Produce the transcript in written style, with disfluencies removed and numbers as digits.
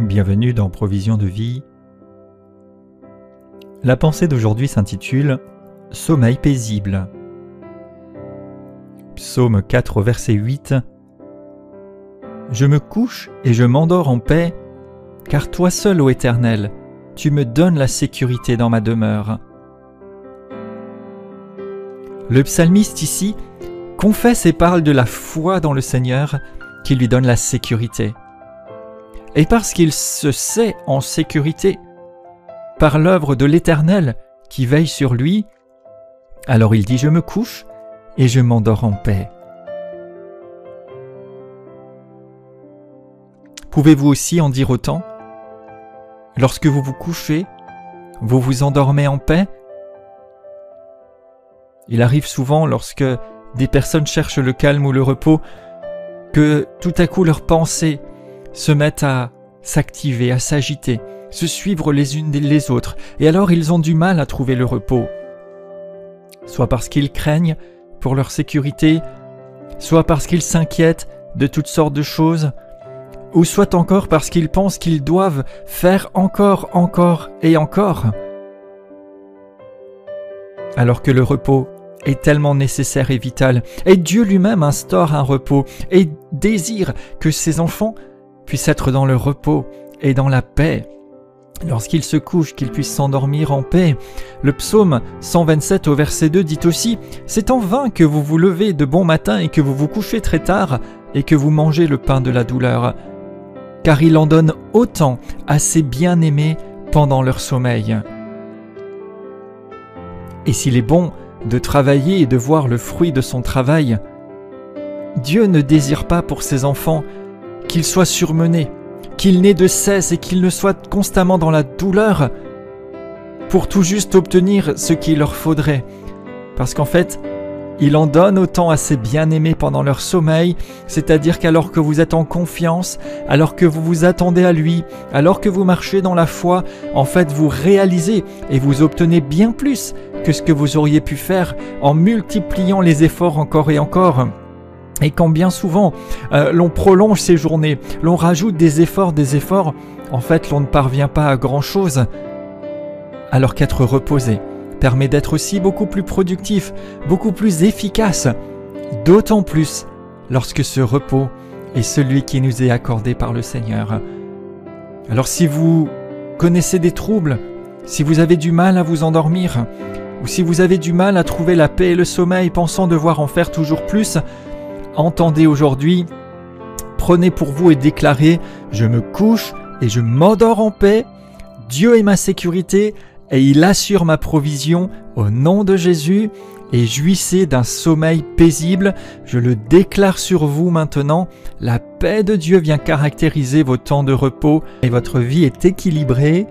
Bienvenue dans Provision de vie. La pensée d'aujourd'hui s'intitule « Sommeil paisible ». Psaume 4, verset 8. « Je me couche et je m'endors en paix, car toi seul, ô Éternel, tu me donnes la sécurité dans ma demeure. » Le psalmiste ici confesse et parle de la foi dans le Seigneur qui lui donne la sécurité. Et parce qu'il se sait en sécurité par l'œuvre de l'Éternel qui veille sur lui, alors il dit « Je me couche et je m'endors en paix ». Pouvez-vous aussi en dire autant? Lorsque vous vous couchez, vous vous endormez en paix? Il arrive souvent lorsque des personnes cherchent le calme ou le repos que tout à coup leurs pensées se mettent à s'activer, à s'agiter, se suivre les unes les autres, et alors ils ont du mal à trouver le repos. Soit parce qu'ils craignent pour leur sécurité, soit parce qu'ils s'inquiètent de toutes sortes de choses, ou soit encore parce qu'ils pensent qu'ils doivent faire encore et encore. Alors que le repos est tellement nécessaire et vital, et Dieu lui-même instaure un repos et désire que ses enfants puissent être dans le repos et dans la paix. Lorsqu'ils se couchent, qu'ils puissent s'endormir en paix. Le psaume 127 au verset 2 dit aussi « C'est en vain que vous vous levez de bon matin et que vous vous couchez très tard et que vous mangez le pain de la douleur. Car il en donne autant à ses bien-aimés pendant leur sommeil. » Et s'il est bon de travailler et de voir le fruit de son travail, Dieu ne désire pas pour ses enfants qu'ils soient surmenés, qu'ils n'aient de cesse et qu'ils ne soient constamment dans la douleur pour tout juste obtenir ce qu'il leur faudrait. Parce qu'en fait, il en donne autant à ses bien-aimés pendant leur sommeil, c'est-à-dire qu'alors que vous êtes en confiance, alors que vous vous attendez à lui, alors que vous marchez dans la foi, en fait vous réalisez et vous obtenez bien plus que ce que vous auriez pu faire en multipliant les efforts encore et encore. Et quand bien souvent l'on prolonge ces journées, l'on rajoute des efforts, en fait l'on ne parvient pas à grand-chose. Alors qu'être reposé permet d'être aussi beaucoup plus productif, beaucoup plus efficace, d'autant plus lorsque ce repos est celui qui nous est accordé par le Seigneur. Alors si vous connaissez des troubles, si vous avez du mal à vous endormir, ou si vous avez du mal à trouver la paix et le sommeil pensant devoir en faire toujours plus, entendez aujourd'hui, prenez pour vous et déclarez « Je me couche et je m'endors en paix, Dieu est ma sécurité et il assure ma provision au nom de Jésus et jouissez d'un sommeil paisible. Je le déclare sur vous maintenant, la paix de Dieu vient caractériser vos temps de repos et votre vie est équilibrée. »